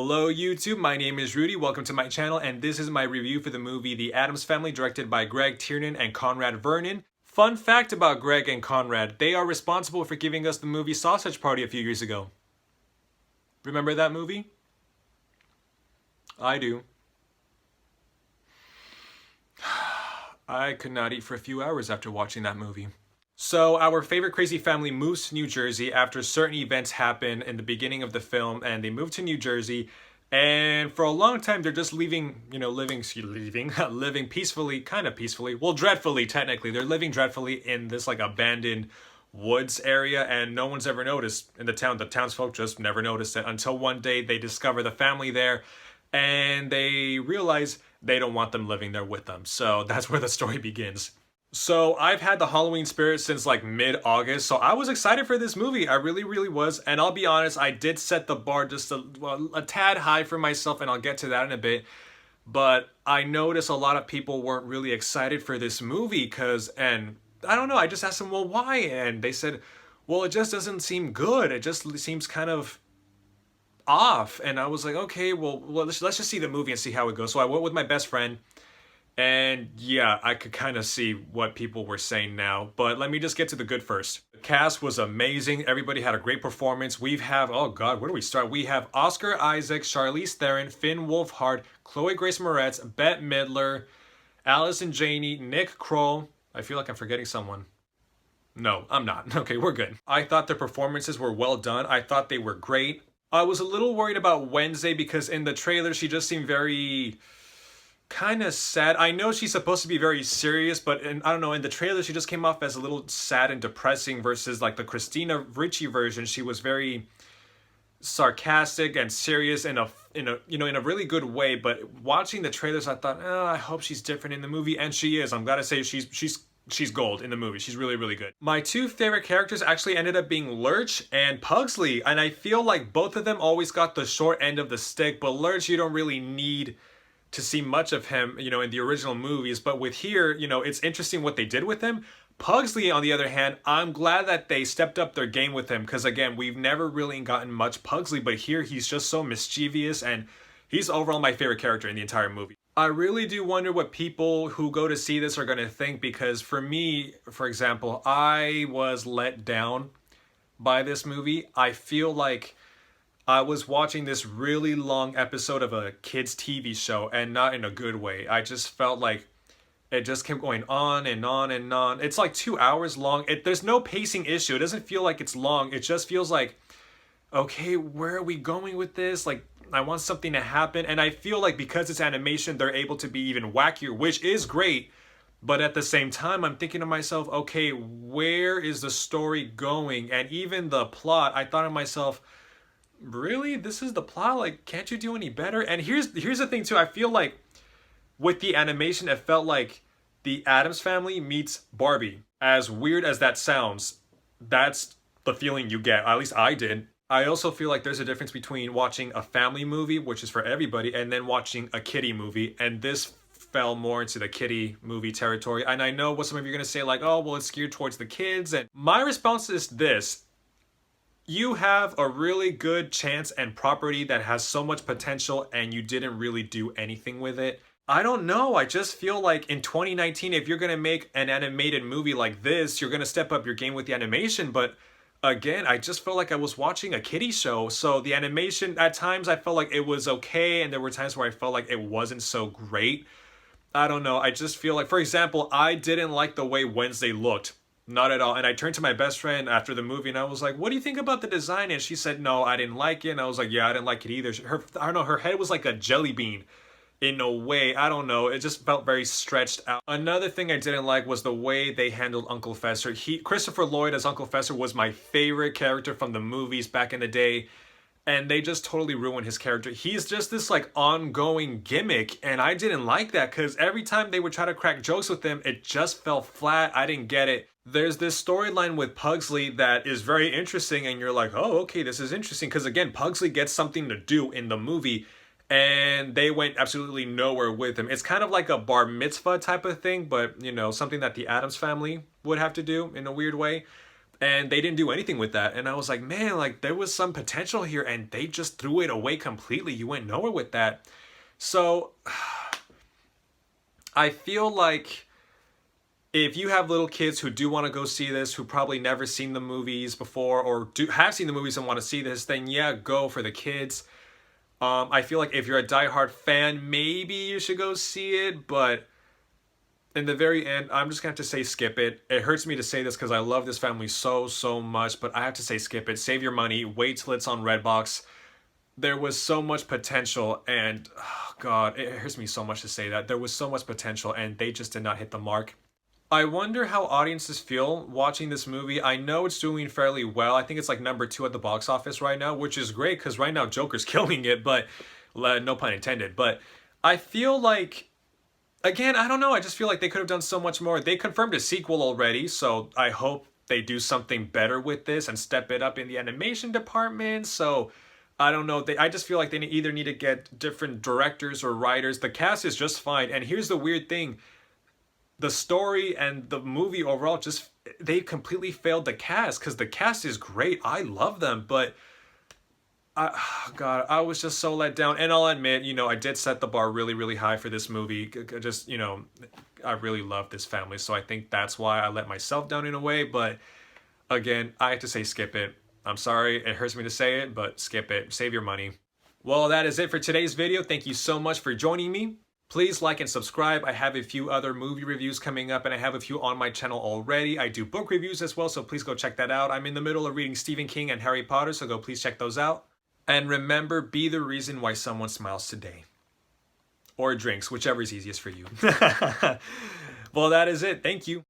Hello YouTube, my name is Rudy, welcome to my channel, and this is my review for the movie The Addams Family, directed by Greg Tiernan and Conrad Vernon. Fun fact about Greg and Conrad, they are responsible for giving us the movie Sausage Party a few years ago. Remember that movie? I do. I could not eat for a few hours after watching that movie. So our favorite crazy family moves to New Jersey after certain events happen in the beginning of the film, and they move to New Jersey, and for a long time they're just living peacefully, kind of peacefully, well, dreadfully technically. They're living dreadfully in this like abandoned woods area, and no one's ever noticed in the town. The townsfolk just never noticed it until one day they discover the family there, and they realize they don't want them living there with them. So that's where the story begins. So I've had the Halloween spirit since like mid-August, so I was excited for this movie. I really was, and I'll be honest, I did set the bar just a tad high for myself, and I'll get to that in a bit. But I noticed a lot of people weren't really excited for this movie and I don't know, I just asked them, well, why? And they said, well, it just doesn't seem good. It just seems kind of off. And I was like, okay, well let's just see the movie and see how it goes. So I went with my best friend. And yeah, I could kind of see what people were saying now, but let me just get to the good first. The cast was amazing. Everybody had a great performance. Oh God, where do we start? We have Oscar Isaac, Charlize Theron, Finn Wolfhard, Chloe Grace Moretz, Bette Midler, Allison Janney, Nick Kroll. I feel like I'm forgetting someone. No, I'm not. Okay, we're good. I thought their performances were well done. I thought they were great. I was a little worried about Wednesday because in the trailer, she just seemed very kind of sad. I know she's supposed to be very serious, but I don't know, in the trailer she just came off as a little sad and depressing versus like the Christina Ricci version. She was very sarcastic and serious in a really good way. But watching the trailers, I thought, oh, I hope she's different in the movie, and she is. I'm glad to say she's gold in the movie. She's really good. My two favorite characters actually ended up being Lurch and Pugsley, and I feel like both of them always got the short end of the stick. But Lurch, you don't really need to see much of him, in the original movies. But with here, it's interesting what they did with him. Pugsley, on the other hand, I'm glad that they stepped up their game with him, because again, we've never really gotten much Pugsley, but here he's just so mischievous, and he's overall my favorite character in the entire movie. I really do wonder what people who go to see this are going to think, because for me, for example, I was let down by this movie. I feel like I was watching this really long episode of a kid's TV show, and not in a good way. I just felt like it just kept going on and on and on. It's like 2 hours long. There's no pacing issue. It doesn't feel like it's long. It just feels like, okay, where are we going with this? Like, I want something to happen. And I feel like because it's animation, they're able to be even wackier, which is great. But at the same time, I'm thinking to myself, okay, where is the story going? And even the plot, I thought to myself, really, this is the plot? Like, can't you do any better? And here's the thing too. I feel like with the animation, it felt like the Addams Family meets Barbie. As weird as that sounds, that's the feeling you get. At least I did. I also feel like there's a difference between watching a family movie, which is for everybody, and then watching a kiddie movie. And this fell more into the kiddie movie territory. And I know what some of you are going to say, like, oh, well, it's geared towards the kids. And my response is this. You have a really good chance and property that has so much potential, and you didn't really do anything with it. I don't know. I just feel like in 2019, if you're going to make an animated movie like this, you're going to step up your game with the animation. But again, I just felt like I was watching a kiddie show. So the animation, at times I felt like it was okay, and there were times where I felt like it wasn't so great. I don't know. I just feel like, for example, I didn't like the way Wednesday looked. Not at all. And I turned to my best friend after the movie and I was like, what do you think about the design? And she said, no, I didn't like it. And I was like, yeah, I didn't like it either. I don't know, her head was like a jelly bean in a way. I don't know. It just felt very stretched out. Another thing I didn't like was the way they handled Uncle Fester. Christopher Lloyd as Uncle Fester was my favorite character from the movies back in the day. And they just totally ruined his character. He's just this like ongoing gimmick, and I didn't like that because every time they would try to crack jokes with him, it just fell flat. I didn't get it. There's this storyline with Pugsley that is very interesting, and you're like, oh, okay, this is interesting, because again, Pugsley gets something to do in the movie, and they went absolutely nowhere with him. It's kind of like a bar mitzvah type of thing, but something that the Addams Family would have to do in a weird way. And they didn't do anything with that. And I was like, man, like there was some potential here and they just threw it away completely. You went nowhere with that. So I feel like if you have little kids who do want to go see this, who probably never seen the movies before or have seen the movies and want to see this, then yeah, go for the kids. I feel like if you're a diehard fan, maybe you should go see it, but in the very end, I'm just gonna have to say skip it. It hurts me to say this because I love this family so, so much, but I have to say skip it. Save your money. Wait till it's on Redbox. There was so much potential, and oh God, it hurts me so much to say that. There was so much potential, and they just did not hit the mark. I wonder how audiences feel watching this movie. I know it's doing fairly well. I think it's like #2 at the box office right now, which is great because right now Joker's killing it, but no pun intended. But I feel like, again, I don't know. I just feel like they could have done so much more. They confirmed a sequel already, so I hope they do something better with this and step it up in the animation department. So I don't know. I just feel like they either need to get different directors or writers. The cast is just fine. And here's the weird thing. The story and the movie overall, just they completely failed the cast because the cast is great. I love them, but God, I was just so let down. And I'll admit, I did set the bar really, really high for this movie. Just, I really love this family, so I think that's why I let myself down in a way. But again, I have to say skip it. I'm sorry, it hurts me to say it, but skip it. Save your money. Well, that is it for today's video. Thank you so much for joining me. Please like and subscribe. I have a few other movie reviews coming up and I have a few on my channel already. I do book reviews as well, so please go check that out. I'm in the middle of reading Stephen King and Harry Potter, so go please check those out. And remember, be the reason why someone smiles today. Or drinks, whichever is easiest for you. Well, that is it. Thank you.